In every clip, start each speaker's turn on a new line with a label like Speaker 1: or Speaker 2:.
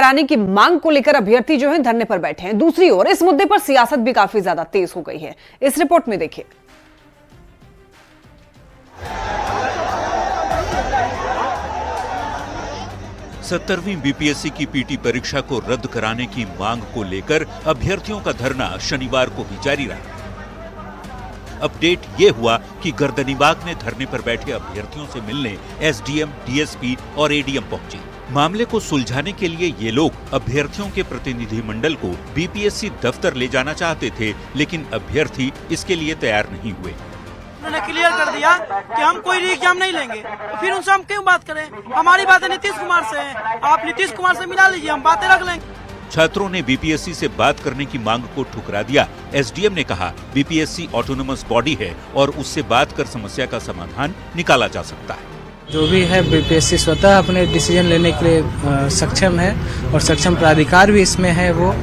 Speaker 1: कराने की मांग को लेकर अभ्यर्थी जो है धरने पर बैठे हैं। दूसरी ओर इस मुद्दे पर सियासत भी काफी ज्यादा तेज हो गई है। इस रिपोर्ट में देखिए।
Speaker 2: सत्तरवीं बीपीएससी की पीटी परीक्षा को रद्द कराने की मांग को लेकर अभ्यर्थियों का धरना शनिवार को भी जारी रहा। अपडेट ये हुआ कि गर्दनीबाग में धरने पर बैठे अभ्यर्थियों से मिलने एसडीएम, डीएसपी और एडीएम पहुंचे। मामले को सुलझाने के लिए ये लोग अभ्यर्थियों के प्रतिनिधिमंडल को बीपीएससी दफ्तर ले जाना चाहते थे, लेकिन अभ्यर्थी इसके लिए तैयार नहीं हुए।
Speaker 3: उन्होंने क्लियर कर दिया कि हम कोई री एग्जाम नहीं लेंगे, तो फिर उनसे हम क्यों बात करें? हमारी बातें नीतीश कुमार से हैं, आप नीतीश कुमार से मिला लीजिए, हम बातें रख लेंगे।
Speaker 2: छात्रों ने बीपीएससी से बात करने की मांग को ठुकरा दिया। एसडीएम ने कहा बीपीएससी ऑटोनोमस बॉडी है और उससे बात कर समस्या का समाधान निकाला जा सकता है।
Speaker 4: जो भी है बीपीएससी स्वतः अपने डिसीजन लेने के लिए सक्षम है और सक्षम प्राधिकार भी इसमें है। वो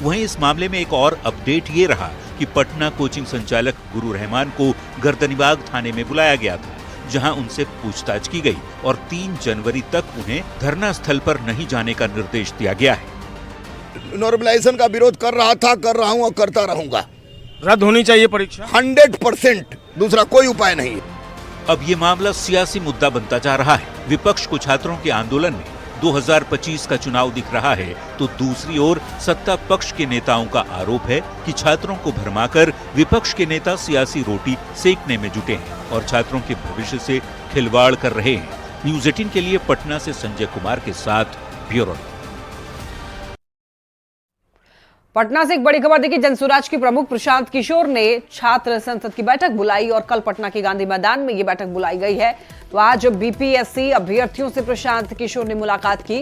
Speaker 2: वहीं इस मामले में एक और अपडेट ये रहा कि पटना कोचिंग संचालक गुरु रहमान को गर्दनीबाग थाने में बुलाया गया था, जहां उनसे पूछताछ की गई और 3 जनवरी तक उन्हें धरना स्थल पर नहीं जाने का निर्देश दिया गया है।
Speaker 5: नॉर्मलाइजेशन का विरोध कर रहा था, कर रहा हूं और करता रहूंगा।
Speaker 6: रद्द होनी चाहिए परीक्षा
Speaker 5: 100%, दूसरा कोई उपाय नहीं।
Speaker 2: अब ये मामला सियासी मुद्दा बनता जा रहा है। विपक्ष को छात्रों के आंदोलन में 2025 का चुनाव दिख रहा है, तो दूसरी ओर सत्ता पक्ष के नेताओं का आरोप है कि छात्रों को भरमाकर विपक्ष के नेता सियासी रोटी सेकने में जुटे हैं और छात्रों के भविष्य से खिलवाड़ कर रहे हैं। न्यूज़ 18 के लिए पटना से संजय कुमार के साथ ब्यूरो।
Speaker 1: पटना से एक बड़ी खबर देखिए। जनसुराज के प्रमुख प्रशांत किशोर ने छात्र संसद की बैठक बुलाई और कल पटना के गांधी मैदान में ये बैठक बुलाई गई है। तो आज बीपीएससी अभ्यर्थियों से प्रशांत किशोर ने मुलाकात की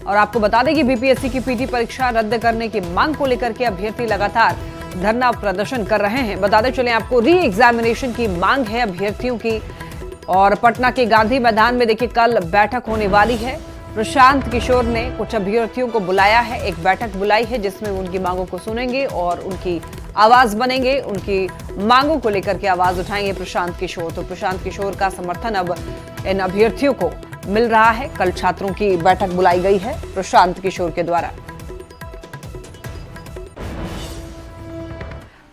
Speaker 1: और आपको बता दें कि बीपीएससी की पीटी परीक्षा रद्द करने की मांग को लेकर के अभ्यर्थी लगातार धरना प्रदर्शन कर रहे हैं। बताते चले आपको, री एग्जामिनेशन की मांग है अभ्यर्थियों की और पटना के गांधी मैदान में देखिए कल बैठक होने वाली है। प्रशांत किशोर ने कुछ अभ्यर्थियों को बुलाया है, एक बैठक बुलाई है जिसमें उनकी मांगों को सुनेंगे और उनकी आवाज बनेंगे, उनकी मांगों को लेकर के आवाज उठाएंगे प्रशांत किशोर। तो प्रशांत किशोर का समर्थन अब इन अभ्यर्थियों को मिल रहा है। कल छात्रों की बैठक बुलाई गई है प्रशांत किशोर के द्वारा।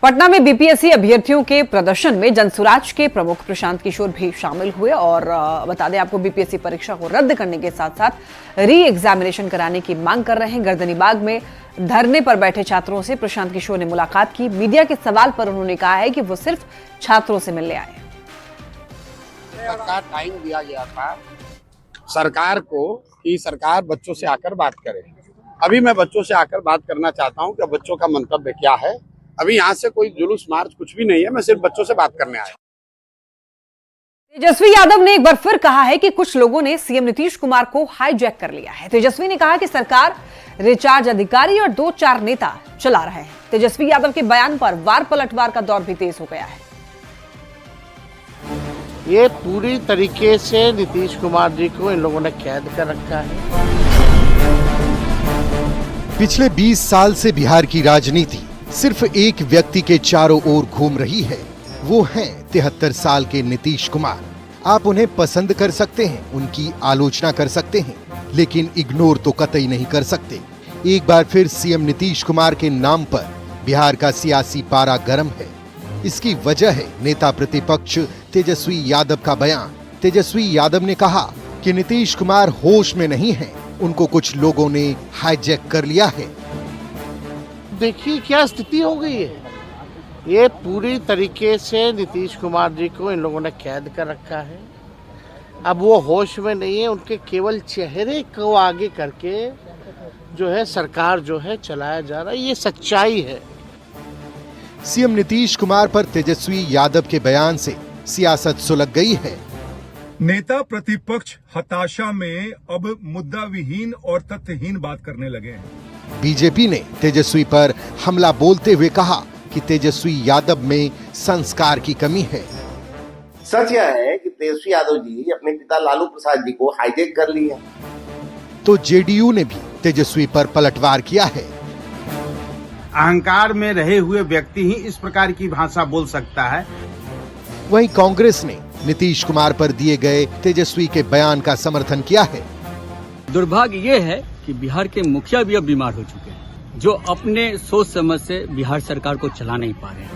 Speaker 1: पटना में बीपीएससी अभ्यर्थियों के प्रदर्शन में जनसुराज के प्रमुख प्रशांत किशोर भी शामिल हुए और बता दें आपको, बीपीएससी परीक्षा को रद्द करने के साथ साथ री एग्जामिनेशन कराने की मांग कर रहे हैं। गर्दनीबाग में धरने पर बैठे छात्रों से प्रशांत किशोर ने मुलाकात की। मीडिया के सवाल पर उन्होंने कहा है कि वो सिर्फ छात्रों से मिलने आए।
Speaker 7: टाइम दिया गया था सरकार को कि सरकार बच्चों से आकर बात करे। अभी मैं बच्चों से आकर बात करना चाहता हूं कि बच्चों का मंतव्य क्या है। अभी यहाँ से कोई जुलूस मार्च कुछ भी नहीं है, मैं सिर्फ बच्चों से बात करने आया।
Speaker 1: तेजस्वी यादव ने एक बार फिर कहा है कि कुछ लोगों ने सीएम नीतीश कुमार को हाईजैक कर लिया है। तेजस्वी ने कहा कि सरकार रिचार्ज अधिकारी और 2-4 नेता चला रहे हैं। तेजस्वी यादव के बयान पर वार पलटवार का दौर भी तेज हो गया है।
Speaker 8: ये पूरी तरीके से नीतीश कुमार जी को इन लोगों ने कैद कर रखा है।
Speaker 9: पिछले 20 साल से बिहार की राजनीति सिर्फ एक व्यक्ति के चारों ओर घूम रही है। वो हैं 73 साल के नीतीश कुमार। आप उन्हें पसंद कर सकते हैं, उनकी आलोचना कर सकते हैं, लेकिन इग्नोर तो कतई नहीं कर सकते। एक बार फिर सीएम नीतीश कुमार के नाम पर बिहार का सियासी पारा गर्म है। इसकी वजह है नेता प्रतिपक्ष तेजस्वी यादव का बयान। तेजस्वी यादव ने कहा कि नीतीश कुमार होश में नहीं हैं, उनको कुछ लोगों ने हाईजैक कर लिया है।
Speaker 8: देखिए क्या स्थिति हो गई है। ये पूरी तरीके से नीतीश कुमार जी को इन लोगों ने कैद कर रखा है। अब वो होश में नहीं है, उनके केवल चेहरे को आगे करके जो है सरकार जो है चलाया जा रहा है। ये सच्चाई है।
Speaker 9: सीएम नीतीश कुमार पर तेजस्वी यादव के बयान से सियासत सुलग गई है।
Speaker 6: नेता प्रतिपक्ष हताशा में अब मुद्दा विहीन और तथ्यहीन बात करने लगे हैं।
Speaker 9: बीजेपी ने तेजस्वी पर हमला बोलते हुए कहा कि तेजस्वी यादव में संस्कार की कमी है।
Speaker 10: सच यह है कि तेजस्वी यादव जी अपने पिता लालू प्रसाद जी को हाईजैक कर लिए।
Speaker 9: तो जेडीयू ने भी तेजस्वी पर पलटवार किया है।
Speaker 11: अहंकार में रहे हुए व्यक्ति ही इस प्रकार की भाषा बोल सकता है।
Speaker 9: वहीं कांग्रेस ने नीतीश कुमार पर दिए गए तेजस्वी के बयान का समर्थन किया है।
Speaker 12: दुर्भाग्य ये है कि बिहार के मुखिया भी अब बीमार हो चुके हैं, जो अपने सोच समझ से बिहार सरकार को चला नहीं पा रहे हैं।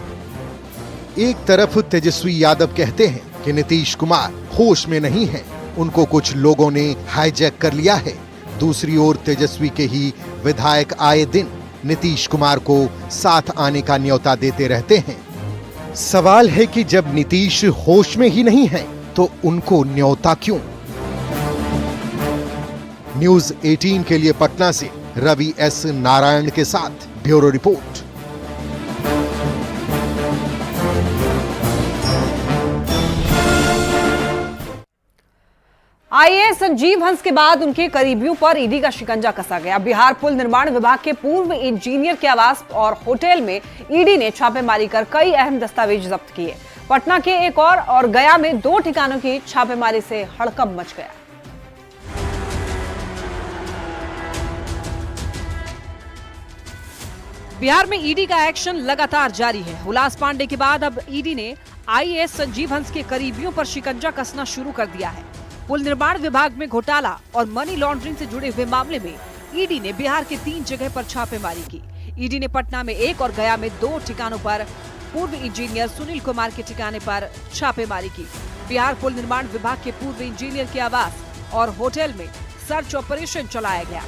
Speaker 9: एक तरफ तेजस्वी यादव कहते हैं कि नीतीश कुमार होश में नहीं है, उनको कुछ लोगों ने हाईजैक कर लिया है। दूसरी ओर तेजस्वी के ही विधायक आए दिन नीतीश कुमार को साथ आने का न्योता देते रहते हैं। सवाल है कि जब नीतीश होश में ही नहीं है तो उनको न्योता क्यों? न्यूज़ 18 के लिए पटना से रवि एस नारायण के साथ bureau report.
Speaker 1: IAS Sanjeev Hans के बाद उनके करीबियों पर ईडी का शिकंजा कसा गया। बिहार पुल निर्माण विभाग के पूर्व इंजीनियर के आवास और होटल में ईडी ने छापेमारी कर कई अहम दस्तावेज जब्त किए। पटना के एक और गया में 2 ठिकानों की छापेमारी से हड़कंप मच गया। बिहार में ईडी का एक्शन लगातार जारी है। हुलास पांडे के बाद अब ईडी ने आईएएस संजीव हंस के करीबियों पर शिकंजा कसना शुरू कर दिया है। पुल निर्माण विभाग में घोटाला और मनी लॉन्ड्रिंग से जुड़े हुए मामले में ईडी ने बिहार के 3 जगह पर छापेमारी की। ईडी ने पटना में 1 और गया में 2 ठिकानों पर पूर्व इंजीनियर सुनील कुमार के ठिकाने पर छापेमारी की। बिहार पुल निर्माण विभाग के पूर्व इंजीनियर के आवास और होटल में सर्च ऑपरेशन चलाया गया।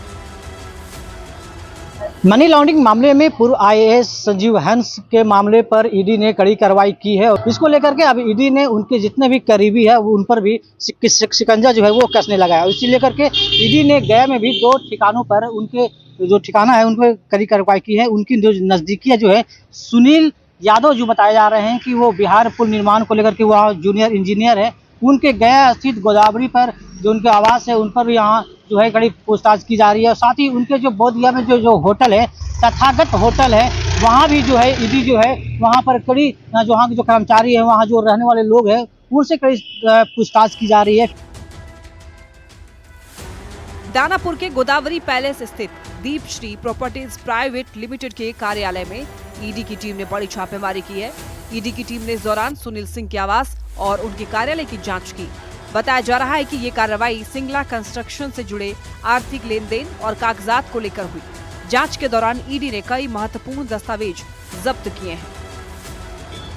Speaker 13: मनी लॉन्ड्रिंग मामले में पूर्व आईएएस संजीव हंस के मामले पर ईडी ने कड़ी कार्रवाई की है और इसको लेकर के अब ईडी ने उनके जितने भी करीबी है उन पर भी शिकंजा जो है वो कसने लगा है। इसी लेकर के ईडी ने गया में भी 2 ठिकानों पर उनके जो ठिकाना है उन पर कड़ी कार्रवाई की है। उनकी जो नजदीकियां जो है सुनील यादव जो बताए जा रहे हैं कि वो बिहार पुल निर्माण को लेकर के वहाँ जूनियर इंजीनियर है, उनके गया स्थित गोदावरी पर जो उनके आवास है उन पर भी यहाँ जो है कड़ी पूछताछ की जा रही है। और साथ ही उनके जो बोधगया में जो होटल है, तथागत होटल है, वहाँ भी जो है ईडी जो है वहाँ पर कड़ी जो वहाँ के जो कर्मचारी है, वहाँ जो रहने वाले लोग हैं उनसे कड़ी पूछताछ की जा रही है।
Speaker 1: दानापुर के गोदावरी पैलेस स्थित दीप श्री प्रॉपर्टीज प्राइवेट लिमिटेड के कार्यालय में ईडी की टीम ने बड़ी छापेमारी की है। ईडी की टीम ने इस दौरान सुनील सिंह के आवास और उनके कार्यालय की जांच की। बताया जा रहा है कि ये कार्रवाई सिंगला कंस्ट्रक्शन से जुड़े आर्थिक लेन देन और कागजात को लेकर हुई। जांच के दौरान ईडी ने कई महत्वपूर्ण दस्तावेज जब्त किए हैं।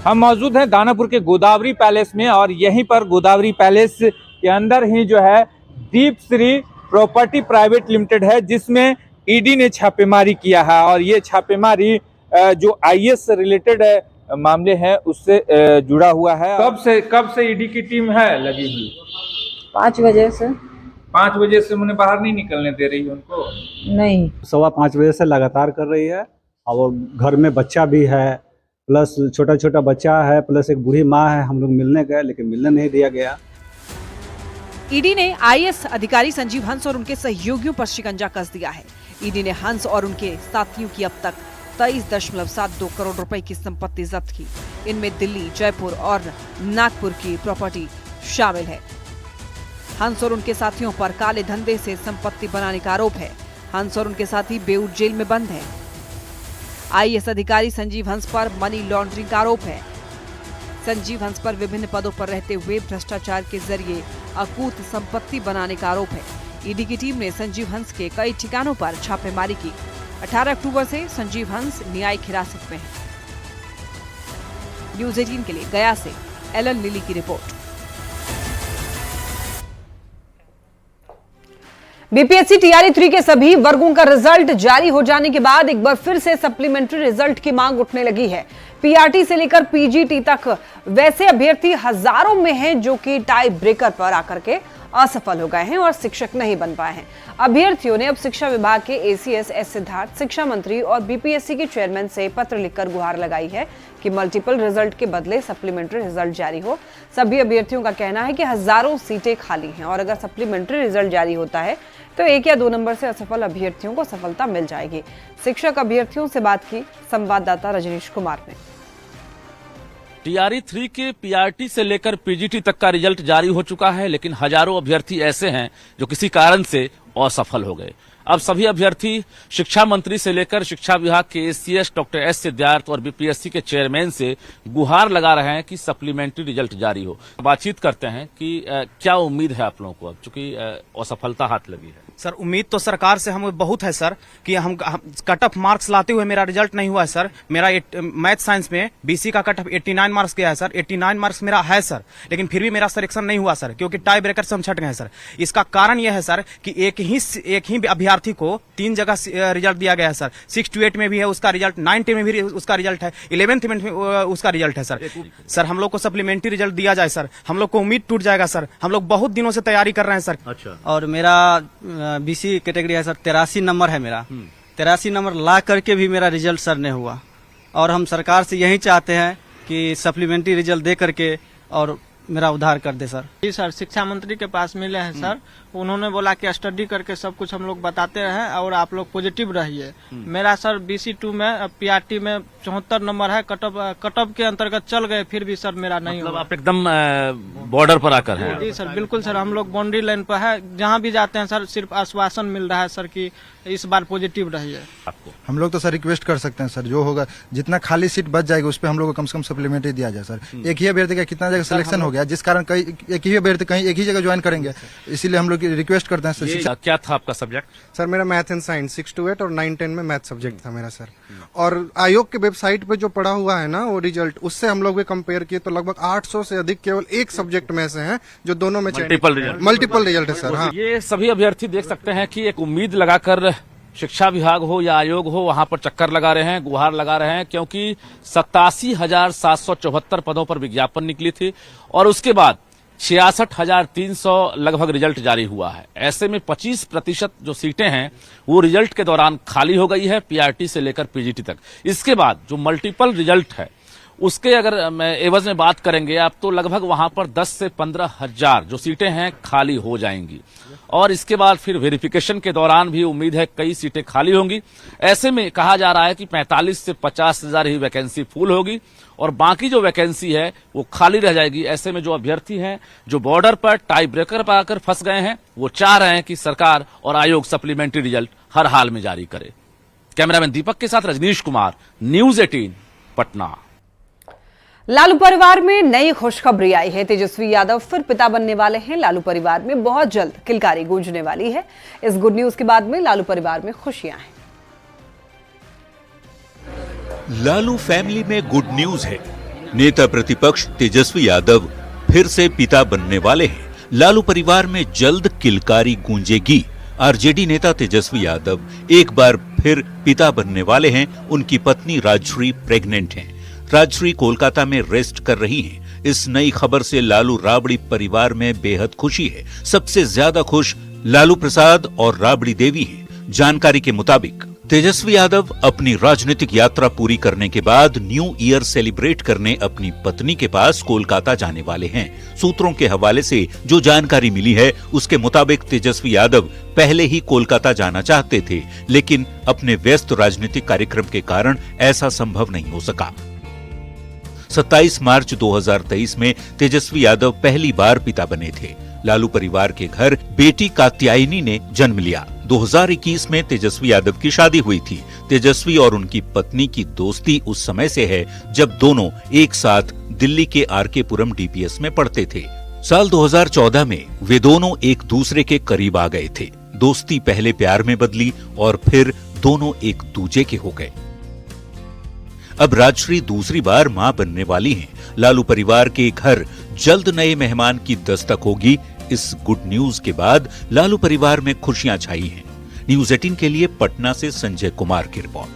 Speaker 14: हम मौजूद हैं दानापुर के गोदावरी पैलेस में और यहीं पर गोदावरी पैलेस के अंदर ही जो है दीप श्री प्रॉपर्टी प्राइवेट लिमिटेड है, जिसमें ईडी ने छापेमारी किया है। और ये छापेमारी जो आईएएस से रिलेटेड मामले हैं उससे जुड़ा हुआ है। कब से ईडी की टीम है लगी हुई?
Speaker 15: 5 बजे से।
Speaker 14: 5 बजे से उन्हें बाहर नहीं निकलने दे रही उनको?
Speaker 15: नहीं,
Speaker 16: 5:15 बजे से लगातार कर रही है। और घर में बच्चा भी है, प्लस छोटा बच्चा है, प्लस एक बूढ़ी माँ है। हम लोग मिलने गए लेकिन मिलने नहीं दिया गया।
Speaker 1: ईडी ने आईएएस अधिकारी संजीव हंस और उनके सहयोगियों पर शिकंजा कस दिया है। ईडी ने हंस और उनके साथियों की अब तक 23.72 करोड़ रुपए की संपत्ति जब्त की। इनमें दिल्ली, जयपुर और नागपुर की प्रॉपर्टी शामिल है। हंस और उनके साथियों पर काले धंधे से संपत्ति बनाने का आरोप है। हंस और उनके साथी बेऊर जेल में बंद हैं। आईएएस अधिकारी संजीव हंस पर मनी लॉन्ड्रिंग का आरोप है। संजीव हंस पर विभिन्न पदों पर रहते हुए भ्रष्टाचार के जरिए अकूत संपत्ति बनाने का आरोप है। ईडी की टीम ने संजीव हंस के कई ठिकानों पर छापेमारी की। 18 अक्टूबर से संजीव हंस न्यायिक हिरासत में है। न्यूज़ 18 के लिए गया से एलन लिली की रिपोर्ट। बीपीएससी टीआरई 3 के सभी वर्गों का रिजल्ट जारी हो जाने के बाद एक बार फिर से सप्लीमेंट्री रिजल्ट की मांग उठने लगी है। पीआरटी से लेकर पीजीटी तक वैसे अभ्यर्थी हजारों में हैं जो कि टाई ब्रेकर पर आकर के असफल हो गए हैं और शिक्षक नहीं बन पाए हैं। अभ्यर्थियों ने अब शिक्षा विभाग के एसीएस एस सिद्धार्थ, शिक्षा मंत्री और बीपीएससी के चेयरमैन से पत्र लिखकर गुहार लगाई है कि मल्टीपल रिजल्ट के बदले सप्लीमेंट्री रिजल्ट जारी हो। सभी अभ्यर्थियों का कहना है कि हजारों सीटें खाली हैं और अगर सप्लीमेंट्री रिजल्ट जारी होता है तो 1 या 2 नंबर से असफल अभ्यर्थियों को सफलता मिल जाएगी। शिक्षक अभ्यर्थियों से बात की संवाददाता रजनीश कुमार ने।
Speaker 17: टीआरई 3 के पीआरटी से लेकर पीजीटी तक का रिजल्ट जारी हो चुका है, लेकिन हजारों अभ्यर्थी ऐसे हैं जो किसी कारण से असफल हो गए। अब सभी अभ्यर्थी शिक्षा मंत्री से लेकर शिक्षा विभाग के एसीएस डॉक्टर एस सिद्धार्थ और बीपीएससी के चेयरमैन से गुहार लगा रहे हैं कि सप्लीमेंट्री रिजल्ट जारी हो। बातचीत करते हैं कि क्या उम्मीद है आप लोगों को अब, चूंकि असफलता हाथ लगी है।
Speaker 18: सर उम्मीद तो सरकार से हमें बहुत है सर कि हम कट ऑफ मार्क्स लाते हुए मेरा रिजल्ट नहीं हुआ है सर। मेरा मैथ साइंस में बीसी का कट ऑफ 89 मार्क्स गया है सर। 89 मार्क्स मेरा है सर, लेकिन फिर भी मेरा सिलेक्शन नहीं हुआ सर, क्योंकि टाई ब्रेकर से हम छट गए सर। इसका कारण यह है सर कि एक ही अभ्यर्थी को 3 जगह रिजल्ट दिया गया है सर। 6 to 8 में भी है उसका रिजल्ट, 9 में भी उसका रिजल्ट है, 11th में उसका रिजल्ट है सर। सर हम लोग को सप्लीमेंट्री रिजल्ट दिया जाए सर, हम लोग को उम्मीद टूट जाएगा सर। हम लोग बहुत दिनों से तैयारी कर रहे हैं सर।
Speaker 19: अच्छा। और मेरा बीसी कैटेगरी है सर, 83 नंबर है मेरा। 83 नंबर ला करके भी मेरा रिजल्ट सर नहीं हुआ, और हम सरकार से यही चाहते हैं कि सप्लीमेंट्री रिजल्ट दे करके और मेरा उद्धार कर दे सर।
Speaker 20: जी सर, शिक्षा मंत्री के पास मिले हैं सर, उन्होंने बोला कि स्टडी करके सब कुछ हम लोग बताते हैं और आप लोग पॉजिटिव रहिए। मेरा सर BC2 में PRT में 74 नंबर है, कटअप के अंतर्गत चल गए, फिर भी सर मेरा नहीं
Speaker 17: मतलब
Speaker 20: हुआ।
Speaker 17: आप एकदम बॉर्डर पर आकर हैं।
Speaker 20: जी सर, बिल्कुल सर, हम लोग बाउंड्री लाइन पर है, जहाँ भी जाते हैं सर सिर्फ आश्वासन मिल रहा है सर कि इस बार पॉजिटिव रहिए।
Speaker 21: हम लोग तो सर रिक्वेस्ट कर सकते हैं सर, जो होगा जितना खाली सीट बच जाएगी उस पर हम लोग को कम से कम सप्लीमेंट्री दिया जाए सर। एक ही अभ्यर्थी का कितना जगह सिलेक्शन हो गया, जिस कारण एक ही अभ्यर्थी कहीं एक ही जगह ज्वाइन करेंगे, इसीलिए हम लोग रिक्वेस्ट करते हैं सर।
Speaker 17: क्या था आपका सब्जेक्ट?
Speaker 21: सर मेरा मैथ एंड साइंस 6 to 8 और 9-10 में मैथ सब्जेक्ट था मेरा सर। और आयोग के वेबसाइट पे जो पड़ा हुआ है ना वो रिजल्ट, उससे हम लोग भी कंपेयर किए तो लगभग 800 से अधिक केवल एक सब्जेक्ट में से हैं जो दोनों में मल्टीपल रिजल्ट है सर। हाँ,
Speaker 17: ये सभी अभ्यर्थी देख सकते हैं कि एक उम्मीद लगाकर शिक्षा विभाग हो या आयोग हो वहां पर चक्कर लगा रहे हैं, गुहार लगा रहे हैं, क्योंकि 87,774 पदों पर विज्ञापन निकली थी और उसके बाद 66,300 लगभग रिजल्ट जारी हुआ है। ऐसे में 25% जो सीटें हैं वो रिजल्ट के दौरान खाली हो गई है, PRT से लेकर PGT तक। इसके बाद जो मल्टीपल रिजल्ट है उसके अगर एवज में बात करेंगे आप, तो लगभग वहां पर 10 से 15 हजार जो सीटें हैं खाली हो जाएंगी और इसके बाद फिर वेरिफिकेशन के दौरान भी उम्मीद है कई सीटें खाली होंगी। ऐसे में कहा जा रहा है कि 45 से 50 हजार ही वैकेंसी फुल होगी और बाकी जो वैकेंसी है वो खाली रह जाएगी। ऐसे में जो अभ्यर्थी हैं जो बॉर्डर पर टाई ब्रेकर पर आकर फंस गए हैं, वो चाह रहे हैं कि सरकार और आयोग सप्लीमेंट्री रिजल्ट हर हाल में जारी करे। कैमरामैन दीपक के साथ रजनीश कुमार, न्यूज 18 पटना।
Speaker 1: लालू परिवार में नई खुशखबरी आई है। तेजस्वी यादव फिर पिता बनने वाले हैं। लालू परिवार में बहुत जल्द किलकारी गूंजने वाली है। इस गुड न्यूज के बाद में लालू परिवार में खुशियां हैं।
Speaker 2: लालू फैमिली में गुड न्यूज है। नेता प्रतिपक्ष तेजस्वी यादव फिर से पिता बनने वाले हैं। लालू परिवार में जल्द किलकारी गूंजेगी। आरजेडी नेता तेजस्वी यादव एक बार फिर पिता बनने वाले हैं। उनकी पत्नी राजश्री प्रेग्नेंट हैं। राजश्री कोलकाता में रेस्ट कर रही हैं। इस नई खबर से लालू राबड़ी परिवार में बेहद खुशी है। सबसे ज्यादा खुश लालू प्रसाद और राबड़ी देवी हैं। जानकारी के मुताबिक तेजस्वी यादव अपनी राजनीतिक यात्रा पूरी करने के बाद न्यू ईयर सेलिब्रेट करने अपनी पत्नी के पास कोलकाता जाने वाले हैं। सूत्रों के हवाले से जो जानकारी मिली है उसके मुताबिक तेजस्वी यादव पहले ही कोलकाता जाना चाहते थे, लेकिन अपने व्यस्त राजनीतिक कार्यक्रम के कारण ऐसा संभव नहीं हो सका। 27 मार्च 2023 में तेजस्वी यादव पहली बार पिता बने थे। लालू परिवार के घर बेटी कात्यायनी ने जन्म लिया। 2021 में तेजस्वी यादव की शादी हुई थी। तेजस्वी और उनकी पत्नी की दोस्ती उस समय से है जब दोनों एक साथ दिल्ली के RK पुरम DPS में पढ़ते थे। साल 2014 में वे दोनों एक दूसरे के करीब आ गए थे। दोस्ती पहले प्यार में बदली और फिर दोनों एक दूजे के हो गए। अब राजश्री दूसरी बार मां बनने वाली हैं। लालू परिवार के घर जल्द नए मेहमान की दस्तक होगी। इस गुड न्यूज के बाद लालू परिवार में खुशियां छाई हैं। न्यूज 18 के लिए पटना से संजय कुमार की रिपोर्ट।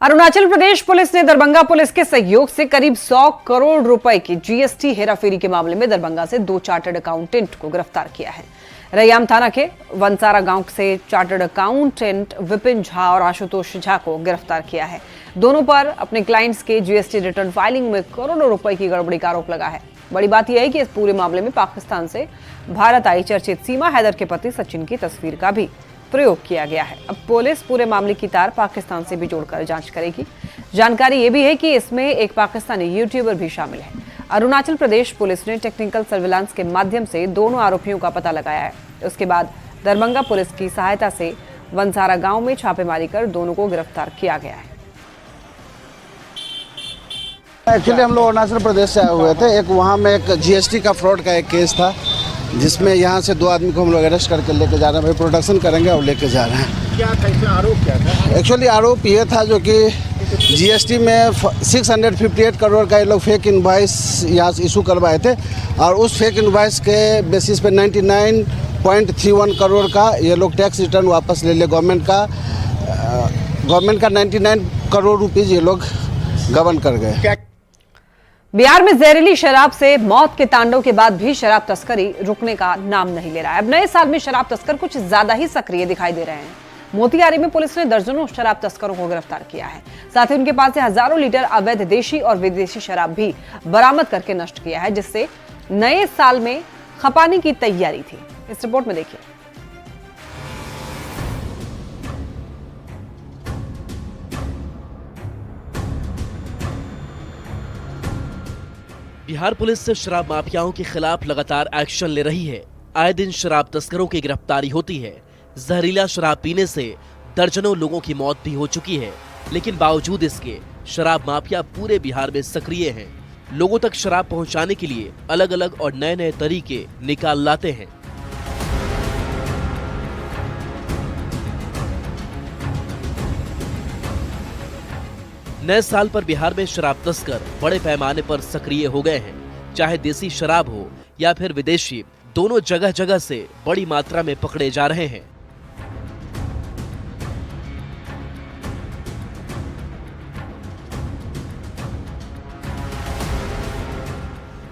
Speaker 1: अरुणाचल प्रदेश पुलिस ने दरभंगा पुलिस के सहयोग से करीब 100 करोड़ रुपए की GST हेराफेरी के मामले में दरभंगा से 2 चार्टर्ड अकाउंटेंट को गिरफ्तार किया है। रैयाम थाना के वनसारा गांव से चार्टर्ड अकाउंटेंट विपिन झा और आशुतोष झा को गिरफ्तार किया है। दोनों पर अपने क्लाइंट्स के GST रिटर्न फाइलिंग में करोड़ों रुपए की गड़बड़ी का आरोप लगा है। बड़ी बात यह है कि इस पूरे मामले में पाकिस्तान से भारत आई चर्चित सीमा हैदर के पति सचिन की तस्वीर का भी प्रयोग किया गया है। अब पुलिस पूरे मामले की तार पाकिस्तान से भी जोड़कर जांच करेगी। जानकारी ये भी है कि इसमें एक पाकिस्तानी यूट्यूबर भी शामिल है। अरुणाचल प्रदेश पुलिस ने टेक्निकल सर्विलांस के माध्यम से दोनों आरोपियों का पता लगाया है। उसके बाद दरभंगा पुलिस की सहायता से वनसारा गांव में छापेमारी कर दोनों को गिरफ्तार किया गया है।
Speaker 8: एक्चुअली हम लोग अरुणाचल प्रदेश से आए हुए थे। एक वहाँ में एक GST का फ्रॉड का एक केस था। जिसमें यहाँ से 2 आदमी को हम लोग अरेस्ट करके लेके जा रहे हैं। भाई प्रोडक्शन करेंगे और लेके जा रहे हैं।
Speaker 11: क्या कैसे आरोप क्या था?
Speaker 8: एक्चुअली आरोप ये था जो कि जीएसटी में 658 करोड़ का ये लोग फेक इनवॉइस यहाँ से इशू करवाए थे और उस फेक इनवॉइस के बेसिस पे 99.31 करोड़ का ये लोग टैक्स रिटर्न वापस ले ले गवर्नमेंट का 99 करोड़ रुपीज़ ये लोग गबन कर गए।
Speaker 1: बिहार में जहरीली शराब से मौत के तांडव के बाद भी शराब तस्करी रुकने का नाम नहीं ले रहा है। अब नए साल में शराब तस्कर कुछ ज्यादा ही सक्रिय दिखाई दे रहे हैं। मोतिहारी में पुलिस ने दर्जनों शराब तस्करों को गिरफ्तार किया है। साथ ही उनके पास से हजारों लीटर अवैध देशी और विदेशी शराब भी बरामद करके नष्ट किया है, जिससे नए साल में खपाने की तैयारी थी। इस रिपोर्ट में देखिए।
Speaker 3: बिहार पुलिस शराब माफियाओं के खिलाफ लगातार एक्शन ले रही है। आए दिन शराब तस्करों की गिरफ्तारी होती है। जहरीला शराब पीने से दर्जनों लोगों की मौत भी हो चुकी है, लेकिन बावजूद इसके शराब माफिया पूरे बिहार में सक्रिय हैं। लोगों तक शराब पहुंचाने के लिए अलग अलग और नए नए तरीके निकाल लाते हैं। नए साल पर बिहार में शराब तस्कर बड़े पैमाने पर सक्रिय हो गए हैं। चाहे देसी शराब हो या फिर विदेशी, दोनों जगह जगह से बड़ी मात्रा में पकड़े जा रहे हैं।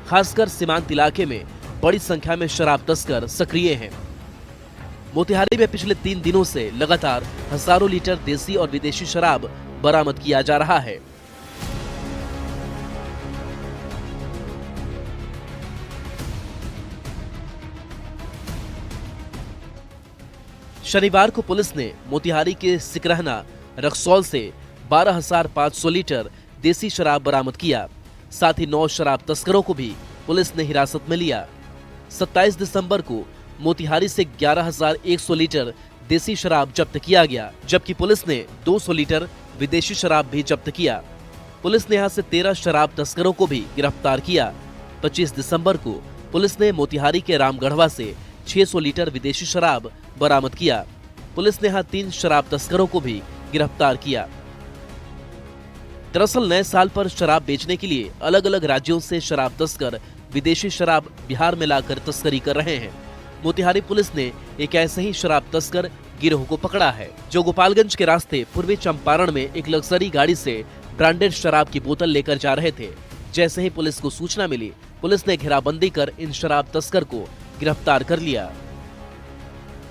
Speaker 3: खासकर सीमांत इलाके में बड़ी संख्या में शराब तस्कर सक्रिय हैं। मोतिहारी में पिछले 3 दिनों से लगातार हजारों लीटर देसी और विदेशी शराब बरामद किया जा रहा है। शनिवार को पुलिस ने मोतिहारी के सिकरहना रक्सौल से 12,500 लीटर देसी शराब बरामद किया। साथ ही 9 शराब तस्करों को भी पुलिस ने हिरासत में लिया। 27 दिसंबर को मोतिहारी से 11,100 लीटर देसी शराब जब्त किया गया, जबकि पुलिस ने 200 लीटर विदेशी शराब भी जब्त किया। पुलिस ने यहां से 13 शराब तस्करों को भी गिरफ्तार किया। 25 दिसंबर को पुलिस ने मोतिहारी के रामगढ़वा से 600 लीटर विदेशी शराब बरामद किया। पुलिस ने यहां 3 शराब तस्करों को भी गिरफ्तार किया। दरअसल नए साल पर शराब बेचने के लिए अलग अलग राज्यों से शराब तस्कर विदेशी शराब बिहार में लाकर तस्करी कर रहे हैं। मोतिहारी पुलिस ने एक ऐसे ही शराब तस्कर गिरोह को पकड़ा है, जो गोपालगंज के रास्ते पूर्वी चंपारण में एक लग्जरी गाड़ी से ब्रांडेड शराब की बोतल लेकर जा रहे थे। जैसे ही पुलिस को सूचना मिली, पुलिस ने घेराबंदी कर इन शराब तस्कर को गिरफ्तार कर लिया।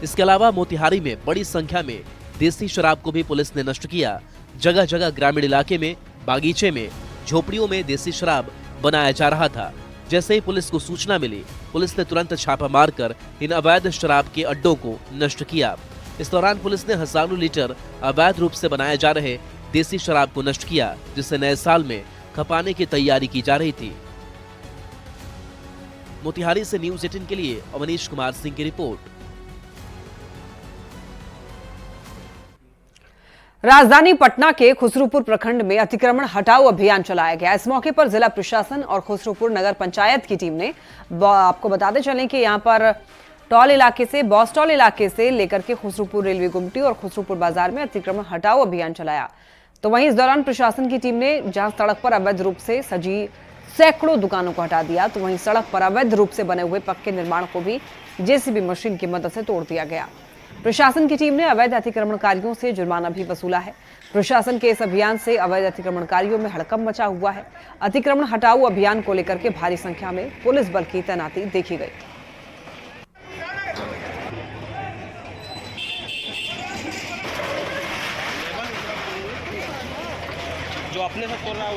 Speaker 3: इसके अलावा मोतिहारी में बड़ी संख्या में देसी शराब को भी पुलिस ने नष्ट किया। जगह जगह ग्रामीण इलाके में, बागीचे में, झोपड़ियों में देसी शराब बनाया जा रहा था। जैसे ही पुलिस को सूचना मिली, पुलिस ने तुरंत छापा मारकर इन अवैध शराब के अड्डों को नष्ट किया। इस दौरान पुलिस ने हजारों लीटर अवैध रूप से बनाए जा रहे देसी शराब को नष्ट किया, जिसे नए साल में खपाने की तैयारी की जा रही थी। मोतिहारी से न्यूज़ 18 के लिए अवनीश कुमार सिंह की रिपोर्ट।
Speaker 1: राजधानी पटना के खुसरूपुर प्रखंड में अतिक्रमण हटाओ अभियान चलाया गया। इस मौके पर जिला प्रशासन और खुसरूपुर नगर पंचायत की टीम ने, आपको बताते चलें कि यहां पर टॉल इलाके से, बॉसटॉल इलाके से लेकर के खुसरूपुर रेलवे गुमटी और खुसरूपुर बाजार में अतिक्रमण हटाओ अभियान चलाया। तो वहीं इस दौरान प्रशासन की टीम ने जहां सड़क पर अवैध रूप से सजी सैकड़ों दुकानों को हटा दिया, तो वहीं सड़क पर अवैध रूप से बने हुए पक्के निर्माण को भी जेसीबी मशीन की मदद से तोड़ दिया गया। प्रशासन की टीम ने अवैध अतिक्रमणकारियों से जुर्माना भी वसूला है। प्रशासन के इस अभियान से अवैध अतिक्रमणकारियों में हड़कंप मचा हुआ है। अतिक्रमण हटाओ अभियान को लेकर के भारी संख्या में पुलिस बल की तैनाती देखी गई।
Speaker 18: जो अपने से तोड़ रहा है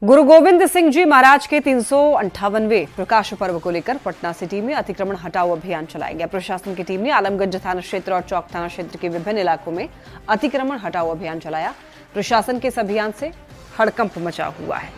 Speaker 1: गुरु गोविंद सिंह जी महाराज के 358वें प्रकाश पर्व को लेकर पटना सिटी में अतिक्रमण हटाओ अभियान चलाया गया। प्रशासन की टीम ने आलमगंज थाना क्षेत्र और चौक थाना क्षेत्र के विभिन्न इलाकों में अतिक्रमण हटाओ अभियान चलाया। प्रशासन के इस अभियान से हड़कंप मचा हुआ है।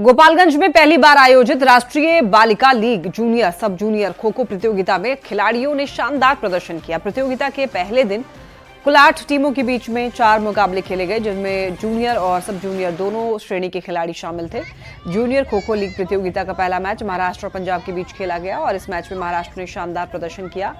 Speaker 1: गोपालगंज में पहली बार आयोजित राष्ट्रीय बालिका लीग जूनियर सब जूनियर खो खो प्रतियोगिता में खिलाड़ियों ने शानदार प्रदर्शन किया। प्रतियोगिता के पहले दिन कुल 8 टीमों के बीच में 4 मुकाबले खेले गए, जिनमें जूनियर और सब जूनियर दोनों श्रेणी के खिलाड़ी शामिल थे। जूनियर खो खो लीग प्रतियोगिता का पहला मैच महाराष्ट्र और पंजाब के बीच खेला गया और इस मैच में महाराष्ट्र ने शानदार प्रदर्शन किया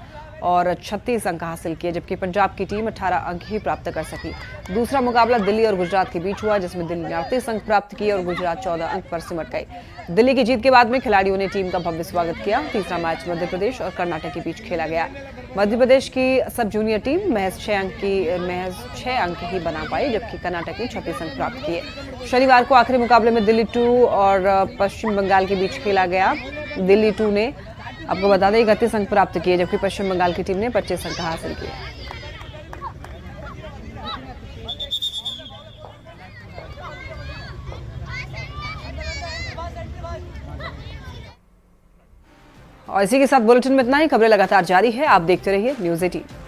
Speaker 1: और 36 अंक हासिल किए, जबकि पंजाब की टीम 18 अंक ही प्राप्त कर सकी। दूसरा मुकाबला दिल्ली और गुजरात के बीच हुआ, जिसमें दिल्ली ने 38 अंक प्राप्त किए और गुजरात 14 अंक पर सिमट गई। दिल्ली की जीत के बाद में खिलाड़ियों ने टीम का भव्य स्वागत किया। तीसरा मैच मध्य प्रदेश और कर्नाटक के बीच खेला गया। मध्य प्रदेश की सब जूनियर टीम महज 6 अंक ही बना पाई, जबकि कर्नाटक ने 36 अंक प्राप्त किए। शनिवार को आखिरी मुकाबले में दिल्ली 2 और पश्चिम बंगाल के बीच खेला गया। दिल्ली 2 ने आपको बता दें 31 अंक प्राप्त किए, जबकि पश्चिम बंगाल की टीम ने 25 अंक हासिल किए। और इसी के साथ बुलेटिन में इतना ही। खबरें लगातार जारी है, आप देखते रहिए न्यूज़ 18।